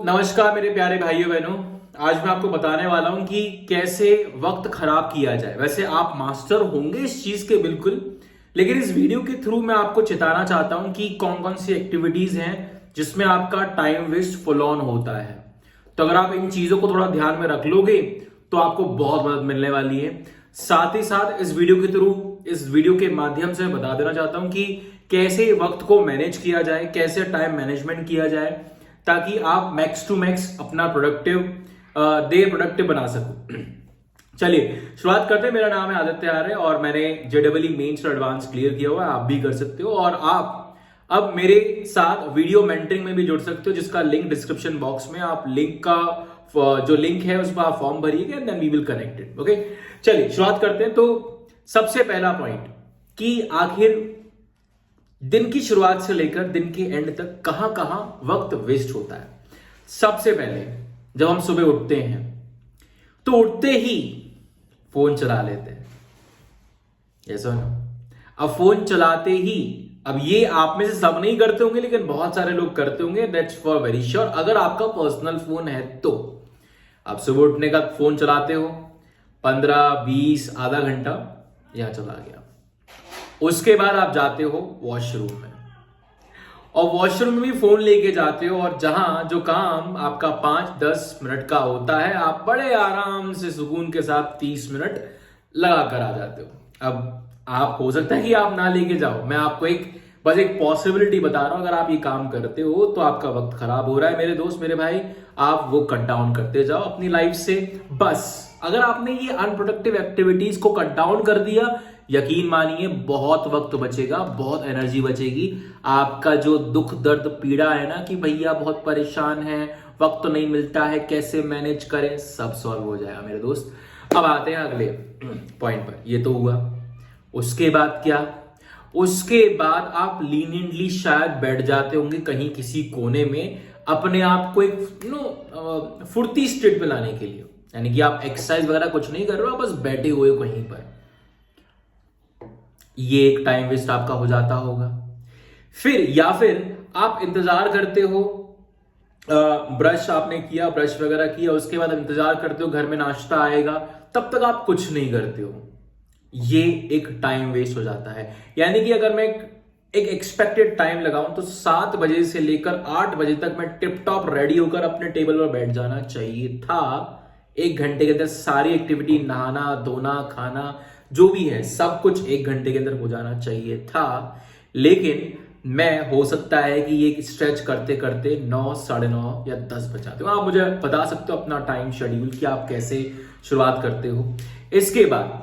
नमस्कार मेरे प्यारे भाइयों बहनों। आज मैं आपको बताने वाला हूं कि कैसे वक्त खराब किया जाए। वैसे आप मास्टर होंगे इस चीज के बिल्कुल, लेकिन इस वीडियो के थ्रू मैं आपको चेताना चाहता हूं कि कौन कौन सी एक्टिविटीज हैं जिसमें आपका टाइम वेस्ट फुल ऑन होता है। तो अगर आप इन चीजों को थोड़ा ध्यान में रख लोगे तो आपको बहुत मदद मिलने वाली है। साथ ही साथ इस वीडियो के थ्रू, इस वीडियो के माध्यम से बता देना चाहता हूं कि कैसे वक्त को मैनेज किया जाए, कैसे टाइम मैनेजमेंट किया जाए, ताकि आप मैक्स टू मैक्स अपना प्रोडक्टिव बना सको। चलिए शुरुआत करते हैं। मेरा नाम है आदित्य आर्य और मैंने जेडबलई मेंस एडवांस क्लियर किया हुआ है। आप भी कर सकते हो और आप अब मेरे साथ वीडियो मेंटरिंग में भी जुड़ सकते हो, जिसका लिंक डिस्क्रिप्शन बॉक्स में। आप लिंक का जो लिंक है उस पर आप फॉर्म भरिएगा and then we will connected. Okay, चलिए शुरुआत करते हैं। तो सबसे पहला पॉइंट कि आखिर दिन की शुरुआत से लेकर दिन के एंड तक कहां कहां वक्त वेस्ट होता है। सबसे पहले जब हम सुबह उठते हैं तो उठते ही फोन चला लेते हैं, ऐसा ना। अब फोन चलाते ही, अब ये आप में से सब नहीं करते होंगे लेकिन बहुत सारे लोग करते होंगे, दैट्स फॉर वेरी श्योर। अगर आपका पर्सनल फोन है तो आप सुबह उठने का फोन चलाते हो, 15-20 आधा घंटा यहां चला गया। उसके बाद आप जाते हो वॉशरूम में और वॉशरूम में भी फोन लेके जाते हो, और जहां जो काम आपका 5-10 मिनट का होता है आप बड़े आराम से सुकून के साथ 30 मिनट लगा कर आ जाते हो। अब आप, हो सकता है कि आप ना लेके जाओ, मैं आपको बस एक पॉसिबिलिटी बता रहा हूं। अगर आप ये काम करते हो तो आपका वक्त खराब हो रहा है मेरे दोस्त, मेरे भाई। आप वो कट डाउन करते जाओ अपनी लाइफ से। बस अगर आपने ये अनप्रोडक्टिव एक्टिविटीज को कट डाउन कर दिया, यकीन मानिए बहुत वक्त बचेगा, बहुत एनर्जी बचेगी। आपका जो दुख दर्द पीड़ा है ना कि भैया बहुत परेशान है, वक्त तो नहीं मिलता है, कैसे मैनेज करें, सब सॉल्व हो जाएगा मेरे दोस्त। अब आते हैं अगले पॉइंट पर। ये तो हुआ। उसके बाद क्या? उसके बाद आप लीनियंटली शायद बैठ जाते होंगे कहीं किसी कोने में, अपने आप को एक फुर्ती स्टेट पे लाने के लिए। यानी कि आप एक्सरसाइज वगैरह कुछ नहीं कर रहे हो, बस बैठे हुए हो कहीं पर। ये एक टाइम वेस्ट आपका हो जाता होगा। फिर आप इंतजार करते हो, ब्रश आपने किया, ब्रश वगैरह किया, उसके बाद इंतजार करते हो घर में नाश्ता आएगा, तब तक आप कुछ नहीं करते हो। ये एक टाइम वेस्ट हो जाता है। यानी कि अगर मैं एक एक्सपेक्टेड टाइम लगाऊं तो 7 बजे से लेकर 8 बजे तक मैं टिप टॉप रेडी होकर अपने टेबल पर बैठ जाना चाहिए था। 1 घंटे के अंदर सारी एक्टिविटी, नहाना धोना खाना जो भी है सब कुछ 1 घंटे के अंदर हो जाना चाहिए था। लेकिन मैं, हो सकता है कि ये स्ट्रेच करते करते 9, 9:30 या 10 बजाते हो। आप मुझे बता सकते हो अपना टाइम शेड्यूल कि आप कैसे शुरुआत करते हो। इसके बाद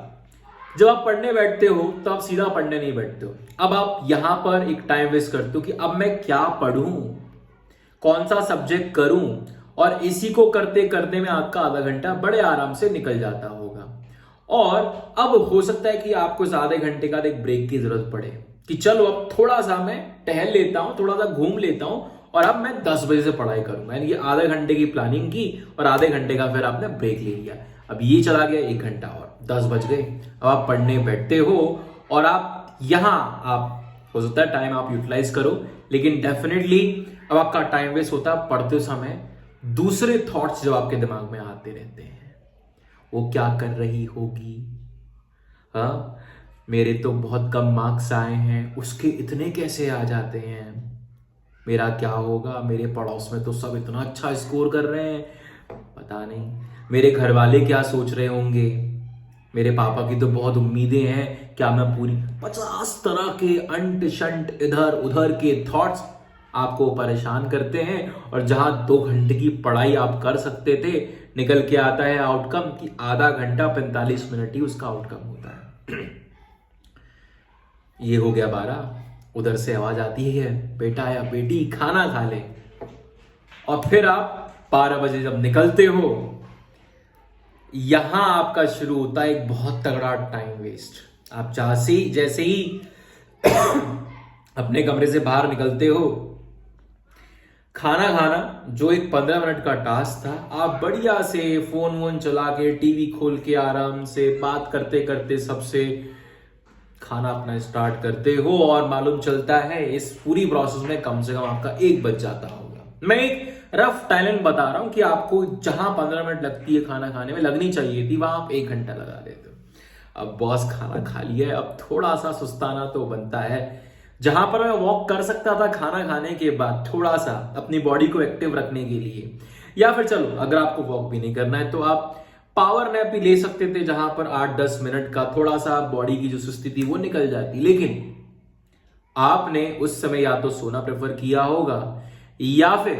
जब आप पढ़ने बैठते हो तो आप सीधा पढ़ने नहीं बैठते हो। अब आप यहां पर एक टाइम वेस्ट करते हो कि अब मैं क्या पढ़ूं, कौन सा सब्जेक्ट करूं, और इसी को करते करते में आपका आधा घंटा बड़े आराम से निकल जाता होगा। और अब हो सकता है कि आपको आधे घंटे का एक ब्रेक की जरूरत पड़े कि चलो अब थोड़ा सा मैं टहल लेता हूं, थोड़ा सा घूम लेता हूं, और अब मैं 10 बजे से पढ़ाई करूंगा। यानी कि आधे घंटे की प्लानिंग की और आधे घंटे का फिर आपने ब्रेक ले लिया। अब ये चला गया 1 घंटा और 10 बज गए। अब आप पढ़ने बैठते हो और आप हो सकता है टाइम आप यूटिलाइज करो, लेकिन डेफिनेटली अब आपका टाइम वेस्ट होता है पढ़ते समय। दूसरे थॉट्स जो आपके दिमाग में आते रहते हैं, वो क्या कर रही होगी, हाँ मेरे तो बहुत कम मार्क्स आए हैं, उसके इतने कैसे आ जाते हैं, मेरा क्या होगा, मेरे पड़ोस में तो सब इतना अच्छा स्कोर कर रहे हैं, पता नहीं मेरे घर वाले क्या सोच रहे होंगे, मेरे पापा की तो बहुत उम्मीदें हैं, क्या मैं पूरी 50 तरह के अंट शंट इधर उधर के थॉट्स आपको परेशान करते हैं। और जहां 2 घंटे की पढ़ाई आप कर सकते थे, निकल के आता है आउटकम कि आधा घंटा 45 मिनट ही उसका आउटकम होता है। ये हो गया 12। उधर से आवाज आती है, बेटा या बेटी खाना खा ले। और फिर आप 12 बजे जब निकलते हो, यहां आपका शुरू होता है एक बहुत तगड़ा टाइम वेस्ट। आप जैसे ही अपने कमरे से बाहर निकलते हो, खाना खाना जो एक 15 मिनट का टास्क था, आप बढ़िया से फोन वोन चला के, टीवी खोल के आराम से बात करते करते सबसे खाना अपना स्टार्ट करते हो, और मालूम चलता है इस पूरी प्रोसेस में कम से कम आपका 1 बज जाता होगा। मैं एक रफ टाइमलाइन बता रहा हूं कि आपको जहां 15 मिनट लगती है खाना खाने में, लगनी चाहिए थी, वहां आप 1 घंटा लगा देते हो। अब बॉस खाना खा लिया है, अब थोड़ा सा सुस्ताना तो बनता है। जहां पर मैं वॉक कर सकता था खाना खाने के बाद थोड़ा सा अपनी बॉडी को एक्टिव रखने के लिए, या फिर चलो अगर आपको वॉक भी नहीं करना है तो आप पावर नैप भी ले सकते थे, जहां पर 8-10 मिनट का थोड़ा सा बॉडी की जो सुस्ती थी वो निकल जाती। लेकिन आपने उस समय या तो सोना प्रेफर किया होगा, या फिर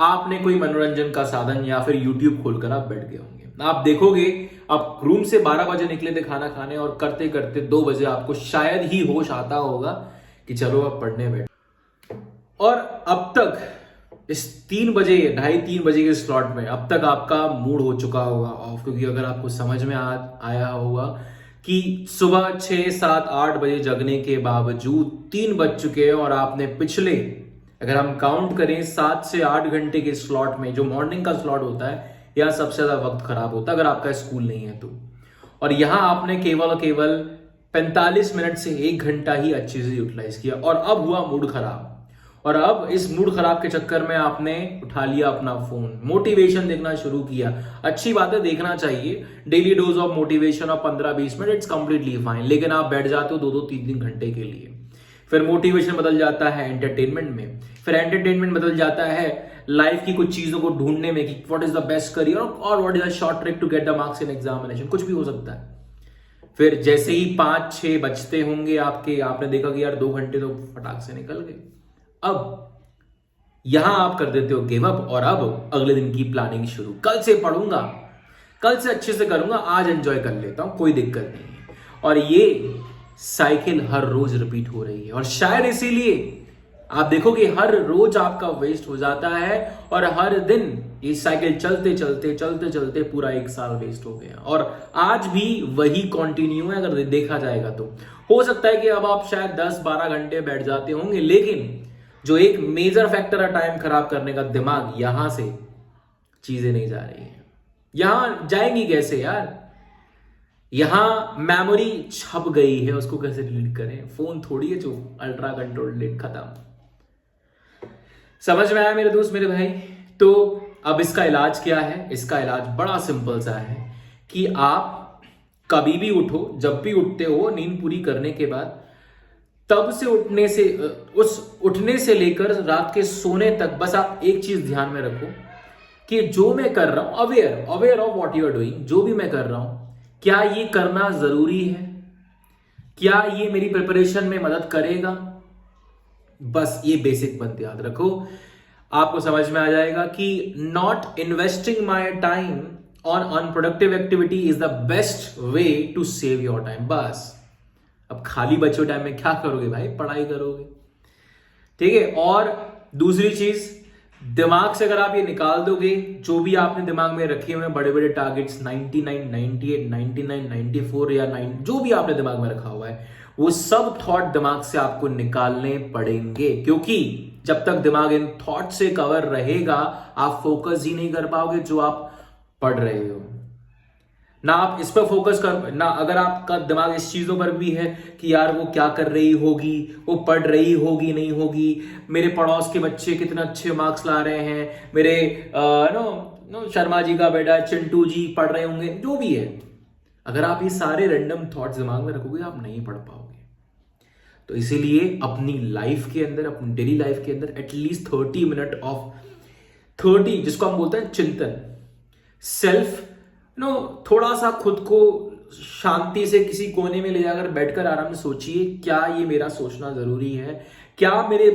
आपने कोई मनोरंजन का साधन या फिर यूट्यूब खोलकर आप बैठ गए होंगे। आप देखोगे, आप रूम से 12 बजे निकले थे खाना खाने और करते करते 2 बजे आपको शायद ही होश आता होगा कि चलो अब पढ़ने बैठ, और अब तक इस 3 बजे 2:30-3 बजे के स्लॉट में अब तक आपका मूड हो चुका होगा ऑफ। क्योंकि अगर आपको समझ में आया होगा कि सुबह 6-7-8 बजे जगने के बावजूद 3 बज चुके हैं और आपने पिछले, अगर हम काउंट करें 7 से 8 घंटे के स्लॉट में, जो मॉर्निंग का स्लॉट होता है, यह सबसे ज्यादा वक्त खराब होता है अगर आपका स्कूल नहीं है तो। और यहां आपने केवल 45 मिनट से 1 घंटा ही अच्छे से यूटिलाइज किया, और अब हुआ मूड खराब। और अब इस मूड खराब के चक्कर में आपने उठा लिया अपना फोन, मोटिवेशन देखना शुरू किया। अच्छी बात है, देखना चाहिए, daily dose of motivation of 15-20 minute, it's completely fine. लेकिन आप बैठ जाते हो 2-2, 3-3 घंटे के लिए। फिर मोटिवेशन बदल जाता है एंटरटेनमेंट में, फिर एंटरटेनमेंट बदल जाता है लाइफ की कुछ चीजों को ढूंढने में कि what is the best career और what is the short trick to get the marks in examination, कुछ भी हो सकता है। फिर जैसे ही 5-6 बजते होंगे आपने देखा कि यार 2 घंटे तो फटाक से निकल गए। अब यहां आप कर देते हो गिव अप, और अब अगले दिन की प्लानिंग शुरू। कल से पढ़ूंगा, कल से अच्छे से करूंगा, आज एंजॉय कर लेता हूं, कोई दिक्कत नहीं है। और ये साइकिल हर रोज रिपीट हो रही है, और शायद इसीलिए आप देखोगे हर रोज आपका वेस्ट हो जाता है, और हर दिन ये साइकिल चलते पूरा 1 साल वेस्ट हो गया। और आज भी वही कंटिन्यू है अगर देखा जाएगा तो। हो सकता है कि अब आप शायद 10-12 घंटे बैठ जाते होंगे, लेकिन जो एक मेजर फैक्टर है टाइम खराब करने का, दिमाग, यहां से चीजें नहीं जा रही है। यहां जाएंगी कैसे यार? यहां मेमोरी छप गई है, उसको कैसे डिलीट करें? फोन थोड़ी है जो अल्ट्रा कंट्रोल डिलीट, खत्म। समझ में आया मेरे दोस्त, मेरे भाई? तो अब इसका इलाज क्या है? इसका इलाज बड़ा सिंपल सा है कि आप कभी भी उठो, जब भी उठते हो नींद पूरी करने के बाद, तब से उठने से लेकर रात के सोने तक बस आप एक चीज ध्यान में रखो कि जो मैं कर रहा हूं, aware of what you are doing, जो भी मैं कर रहा हूं, क्या ये करना जरूरी है? क्या ये मेरी प्रिपरेशन में मदद करेगा? बस ये बेसिक बात याद रखो, आपको समझ में आ जाएगा कि not investing my time on unproductive activity is the best way to save your time. बस अब खाली बचे टाइम में क्या करोगे भाई? पढ़ाई करोगे, ठीक है? और दूसरी चीज, दिमाग से अगर आप ये निकाल दोगे, जो भी आपने दिमाग में रखे हुए बड़े बड़े टारगेट्स 99, 98, 99, 94 या 9, जो भी आपने दिमाग में रखा हुआ है, वो सब थॉट दिमाग से आपको निकालने पड़ेंगे। क्योंकि जब तक दिमाग इन थॉट से कवर रहेगा, आप फोकस ही नहीं कर पाओगे जो आप पढ़ रहे हो। ना आप इस पर फोकस कर, ना अगर आपका दिमाग इस चीजों पर भी है कि यार वो क्या कर रही होगी, वो पढ़ रही होगी नहीं होगी, मेरे पड़ोस के बच्चे कितने अच्छे मार्क्स ला रहे हैं, मेरे शर्मा जी का बेटा चिंटू जी पढ़ रहे होंगे, जो भी है, अगर आप ये सारे रैंडम थॉट्स दिमाग में रखोगे, आप नहीं पढ़ पाओगे। तो इसीलिए अपनी लाइफ के अंदर, अपनी डेली लाइफ के अंदर एटलीस्ट 30 मिनट ऑफ 30, जिसको हम बोलते हैं चिंतन, सेल्फ थोड़ा सा खुद को शांति से किसी कोने में ले जाकर बैठकर आराम से सोचिए, क्या ये मेरा सोचना जरूरी है? क्या मेरे,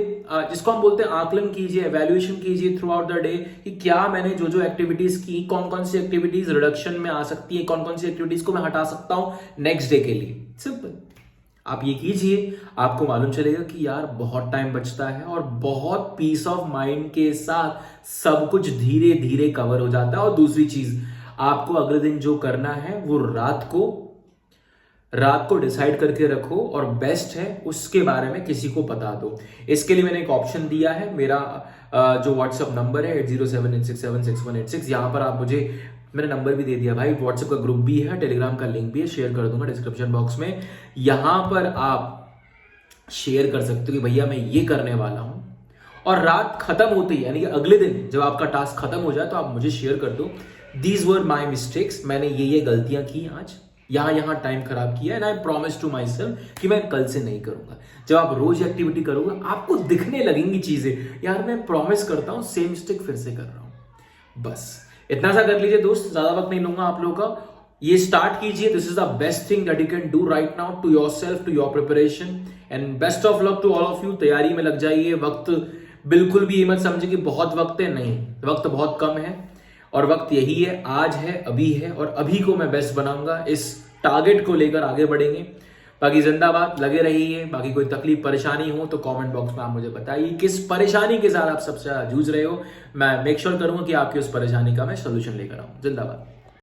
जिसको हम बोलते हैं आकलन कीजिए, एवैल्यूएशन कीजिए थ्रू आउट द डे, कि क्या मैंने जो जो एक्टिविटीज की, कौन कौन सी एक्टिविटीज रिडक्शन में आ सकती है, कौन कौन सी एक्टिविटीज को मैं हटा सकता हूं नेक्स्ट डे के लिए। सिंपल, आप ये कीजिए, आपको मालूम चलेगा कि यार बहुत टाइम बचता है, और बहुत पीस ऑफ माइंड के साथ सब कुछ धीरे धीरे कवर हो जाता है। और दूसरी चीज, आपको अगले दिन जो करना है वो रात को डिसाइड करके रखो, और बेस्ट है उसके बारे में किसी को बता दो। इसके लिए मैंने एक ऑप्शन दिया है, मेरा जो व्हाट्सएप नंबर है 8078676186, यहां पर आप मुझे, मैंने नंबर भी दे दिया भाई, व्हाट्सएप का ग्रुप भी है, टेलीग्राम का लिंक भी है, शेयर कर दूंगा डिस्क्रिप्शन बॉक्स में। यहां पर आप शेयर कर सकते हो कि भैया मैं ये करने वाला हूं, और रात खत्म होते ही यानी कि अगले दिन जब आपका टास्क खत्म हो जाए तो आप मुझे शेयर कर दो, दीज वर माई मिस्टेक्स, मैंने ये गलतियां की आज, यहाँ टाइम खराब किया, and I promise to myself कि मैं कल से नहीं करूंगा। जब आप रोज एक्टिविटी करोगे आपको दिखने लगेंगी चीजें, यार मैं प्रॉमिस करता हूं सेम मिस्टेक फिर से कर रहा हूं। बस इतना सा कर लीजिए दोस्त, ज्यादा वक्त नहीं लूंगा आप लोगों का। ये स्टार्ट कीजिए, this is the best thing that you can do right now to yourself, to your preparation, and best of luck to all of you. तैयारी में लग जाइए। वक्त बिल्कुल भी ये मत समझे कि बहुत वक्त है, नहीं, वक्त बहुत कम है और वक्त यही है, आज है, अभी है, और अभी को मैं बेस्ट बनाऊंगा। इस टारगेट को लेकर आगे बढ़ेंगे। बाकी जिंदाबाद, लगे रहिए। बाकी कोई तकलीफ परेशानी हो तो कमेंट बॉक्स में आप मुझे बताइए किस परेशानी के साथ आप सबसे ज्यादा जूझ रहे हो। मैं मेक श्योर करूंगा कि आपकी उस परेशानी का मैं सोल्यूशन लेकर आऊं। जिंदाबाद।